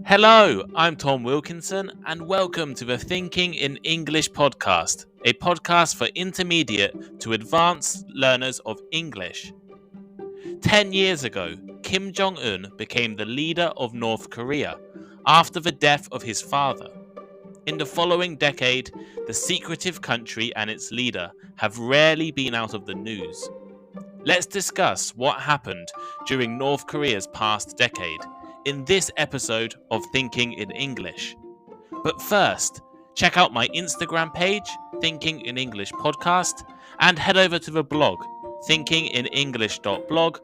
Hello, I'm Tom Wilkinson, and welcome to the Thinking in English podcast, a podcast for intermediate to advanced learners of English. 10 years ago, Kim Jong Un became the leader of North Korea after the death of his father. In the following decade, the secretive country and its leader have rarely been out of the news. Let's discuss what happened during North Korea's past decade in this episode of Thinking in English. But first, check out my Instagram page, Thinking in English Podcast, and head over to the blog, thinkinginenglish.blog,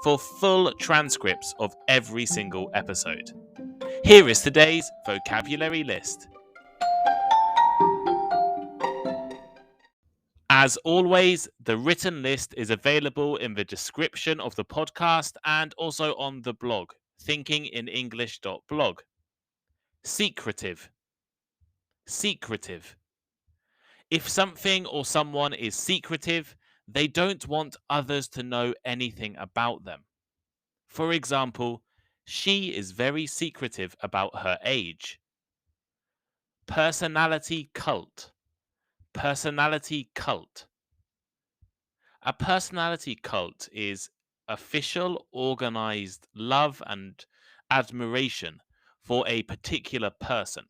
for full transcripts of every single episode. Here is today's vocabulary list. As always, the written list is available in the description of the podcast and also on the blog, thinkinginenglish.blog. Secretive. Secretive. If something or someone is secretive, they don't want others to know anything about them. For example, she is very secretive about her age. Personality cult. Personality cult. A personality cult is official, organized love and admiration for a particular person,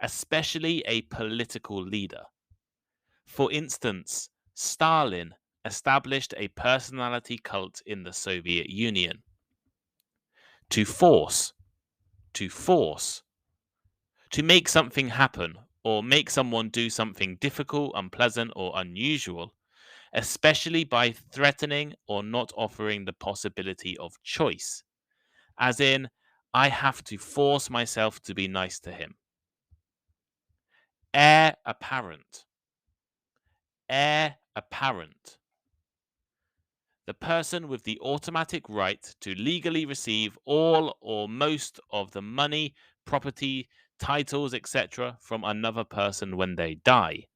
especially a political leader. For instance, Stalin established a personality cult in the Soviet Union. To force. To force. To make something happen or make someone do something difficult, unpleasant, or unusual, especially by threatening or not offering the possibility of choice. As in, I have to force myself to be nice to him. Heir apparent. Heir apparent. The person with the automatic right to legally receive all or most of the money, property, titles, etc. from another person when they die.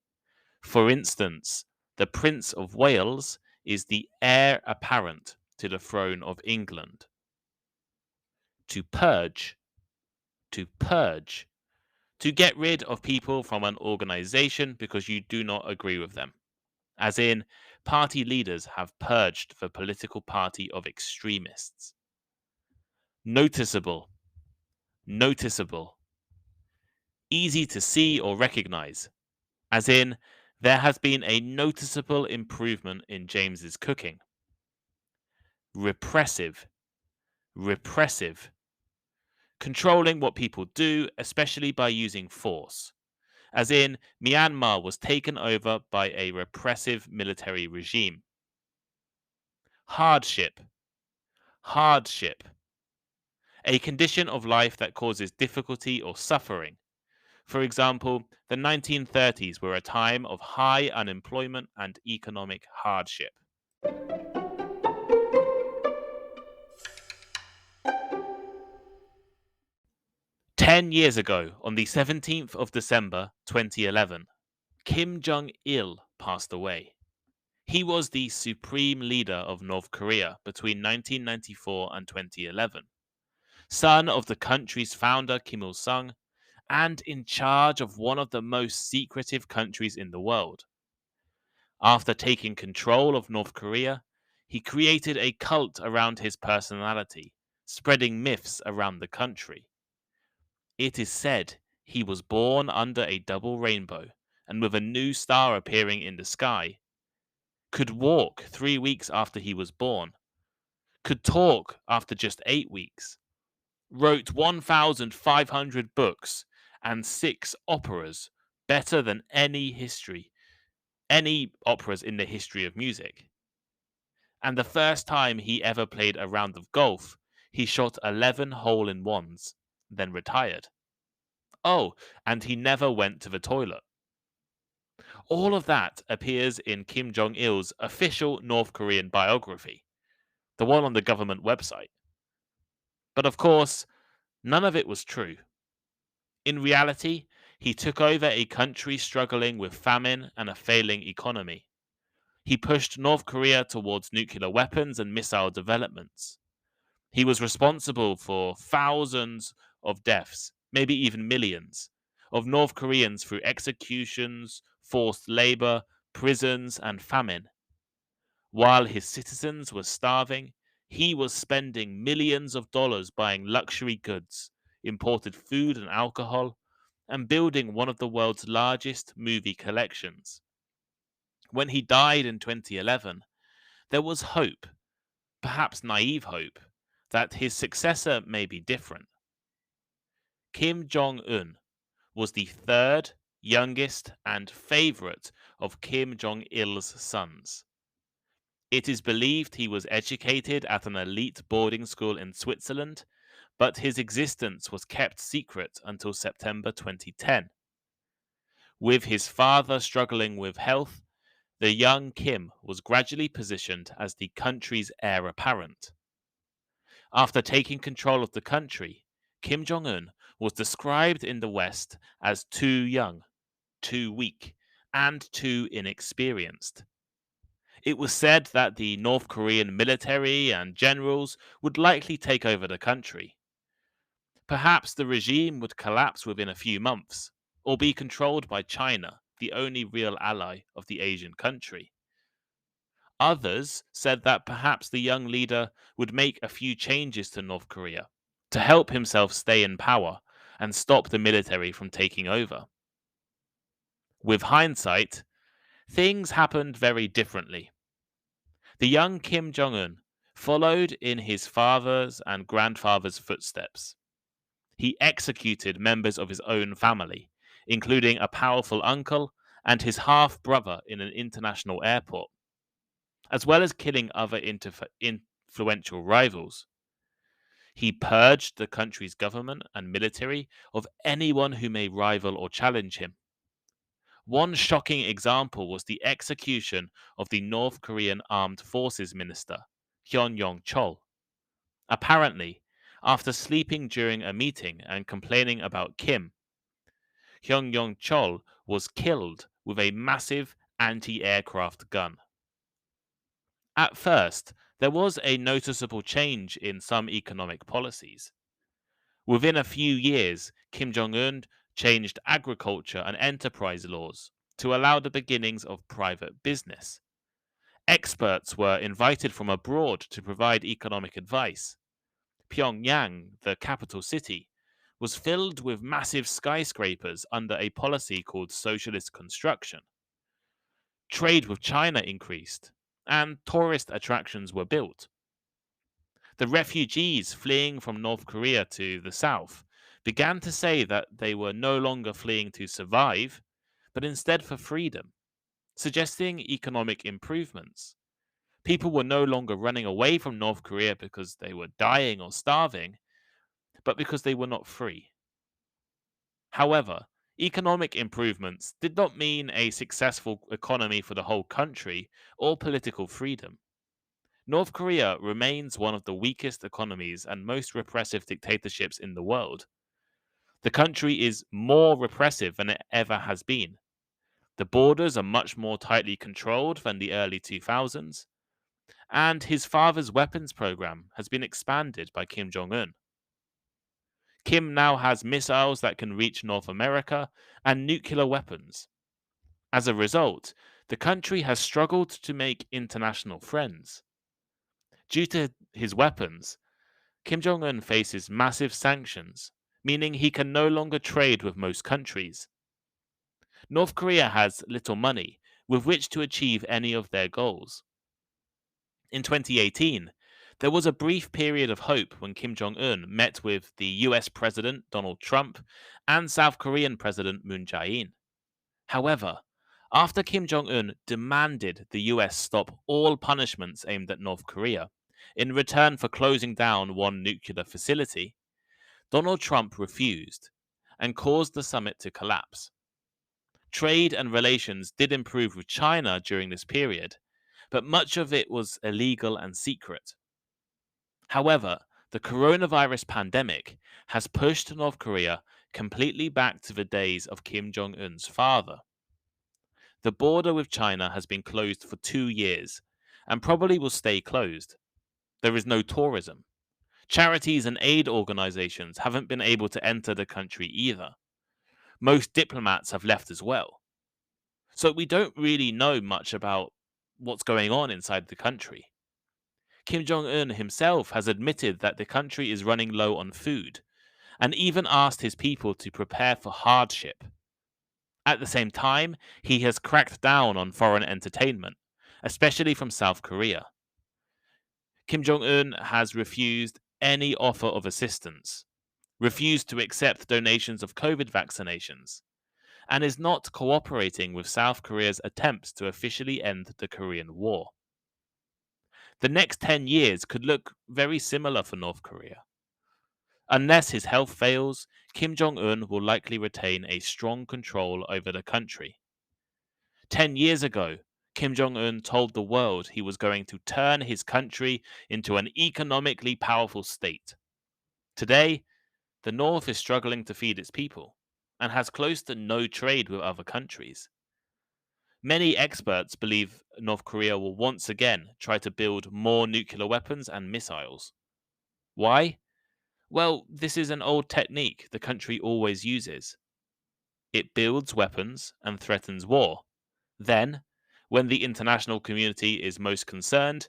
For instance, the Prince of Wales is the heir apparent to the throne of England. To purge. To purge. To get rid of people from an organization because you do not agree with them. As in, party leaders have purged the political party of extremists. Noticeable. Noticeable. Easy to see or recognize. As in, there has been a noticeable improvement in James's cooking. Repressive. Repressive. Controlling what people do, especially by using force. As in, Myanmar was taken over by a repressive military regime. Hardship. Hardship. A condition of life that causes difficulty or suffering. For example, the 1930s were a time of high unemployment and economic hardship. Ten years ago, on the 17th of December 2011, Kim Jong-il passed away. He was the supreme leader of North Korea between 1994 and 2011, son of the country's founder Kim Il-sung, and in charge of one of the most secretive countries in the world. After taking control of North Korea, he created a cult around his personality, spreading myths around the country. It is said he was born under a double rainbow and with a new star appearing in the sky, could walk 3 weeks after he was born, could talk after just 8 weeks, wrote 1,500 books and 6 operas, better than any operas in the history of music. And the first time he ever played a round of golf, he shot 11 hole-in-ones, then retired. Oh, and he never went to the toilet. All of that appears in Kim Jong-il's official North Korean biography, the one on the government website. But of course, none of it was true. In reality, he took over a country struggling with famine and a failing economy. He pushed North Korea towards nuclear weapons and missile developments. He was responsible for thousands of deaths, maybe even millions, of North Koreans through executions, forced labor, prisons, and famine. While his citizens were starving, he was spending millions of dollars buying luxury goods, imported food and alcohol, and building one of the world's largest movie collections. When he died in 2011, there was hope, perhaps naive hope, that his successor may be different. Kim Jong Un was the third, youngest, and favorite of Kim Jong il's sons. It is believed he was educated at an elite boarding school in Switzerland, but his existence was kept secret until September 2010. With his father struggling with health, the young Kim was gradually positioned as the country's heir apparent. After taking control of the country, Kim Jong Un was described in the West as too young, too weak, and too inexperienced. It was said that the North Korean military and generals would likely take over the country. Perhaps the regime would collapse within a few months, or be controlled by China, the only real ally of the Asian country. Others said that perhaps the young leader would make a few changes to North Korea to help himself stay in power and stop the military from taking over. With hindsight, things happened very differently. The young Kim Jong Un followed in his father's and grandfather's footsteps. He executed members of his own family, including a powerful uncle and his half brother in an international airport, as well as killing other influential rivals. He purged the country's government and military of anyone who may rival or challenge him. One shocking example was the execution of the North Korean Armed Forces Minister, Hyun Chol. Apparently, after sleeping during a meeting and complaining about Kim, Hyun Chol was killed with a massive anti-aircraft gun. At first, there was a noticeable change in some economic policies. Within a few years, Kim Jong Un changed agriculture and enterprise laws to allow the beginnings of private business. Experts were invited from abroad to provide economic advice. Pyongyang, the capital city, was filled with massive skyscrapers under a policy called socialist construction. Trade with China increased, and tourist attractions were built. The refugees fleeing from North Korea to the south began to say that they were no longer fleeing to survive, but instead for freedom, suggesting economic improvements. People were no longer running away from North Korea because they were dying or starving, but because they were not free. However, economic improvements did not mean a successful economy for the whole country or political freedom. North Korea remains one of the weakest economies and most repressive dictatorships in the world. The country is more repressive than it ever has been. The borders are much more tightly controlled than the early 2000s, and his father's weapons program has been expanded by Kim Jong Un. Kim now has missiles that can reach North America and nuclear weapons. As a result, the country has struggled to make international friends. Due to his weapons, Kim Jong un faces massive sanctions, meaning he can no longer trade with most countries. North Korea has little money with which to achieve any of their goals. In 2018, there was a brief period of hope when Kim Jong un met with the US President Donald Trump and South Korean President Moon Jae-in. However, after Kim Jong un demanded the US stop all punishments aimed at North Korea in return for closing down one nuclear facility, Donald Trump refused and caused the summit to collapse. Trade and relations did improve with China during this period, but much of it was illegal and secret. However, the coronavirus pandemic has pushed North Korea completely back to the days of Kim Jong un's father. The border with China has been closed for 2 years and probably will stay closed. There is no tourism. Charities and aid organizations haven't been able to enter the country either. Most diplomats have left as well. So we don't really know much about what's going on inside the country. Kim Jong Un himself has admitted that the country is running low on food and even asked his people to prepare for hardship. At the same time, he has cracked down on foreign entertainment, especially from South Korea. Kim Jong Un has refused any offer of assistance, refused to accept donations of COVID vaccinations, and is not cooperating with South Korea's attempts to officially end the Korean War. The next 10 years could look very similar for North Korea. Unless his health fails, Kim Jong Un will likely retain a strong control over the country. 10 years ago, Kim Jong Un told the world he was going to turn his country into an economically powerful state. Today, the North is struggling to feed its people and has close to no trade with other countries. Many experts believe North Korea will once again try to build more nuclear weapons and missiles. Why? Well, this is an old technique the country always uses. It builds weapons and threatens war. Then, when the international community is most concerned,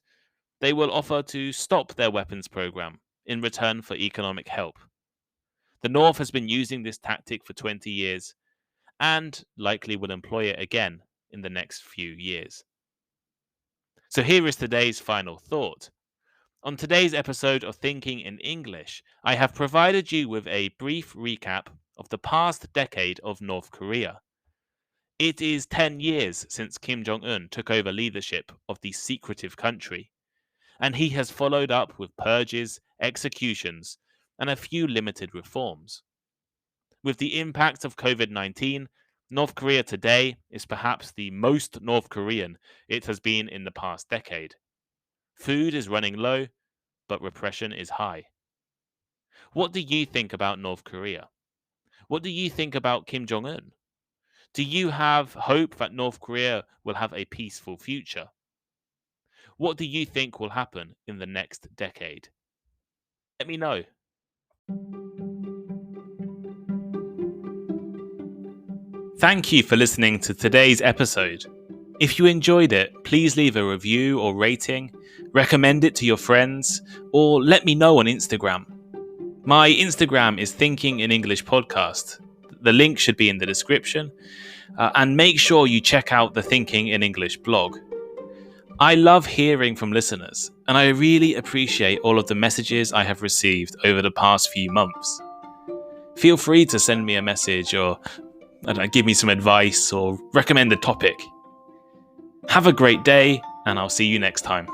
they will offer to stop their weapons program in return for economic help. The North has been using this tactic for 20 years and likely will employ it again in the next few years. So here is today's final thought. On today's episode of Thinking in English, I have provided you with a brief recap of the past decade of North Korea. It is 10 years since Kim Jong Un took over leadership of the secretive country, and he has followed up with purges, executions, and a few limited reforms. With the impact of COVID-19, North Korea today is perhaps the most North Korean it has been in the past decade. Food is running low, but repression is high. What do you think about North Korea? What do you think about Kim Jong Un? Do you have hope that North Korea will have a peaceful future? What do you think will happen in the next decade? Let me know. Thank you for listening to today's episode. If you enjoyed it, please leave a review or rating, recommend it to your friends, or let me know on Instagram. My Instagram is Thinking in English Podcast. The link should be in the description. And make sure you check out the Thinking in English blog. I love hearing from listeners, and I really appreciate all of the messages I have received over the past few months. Feel free to send me a message or give me some advice or recommend a topic. Have a great day, and I'll see you next time.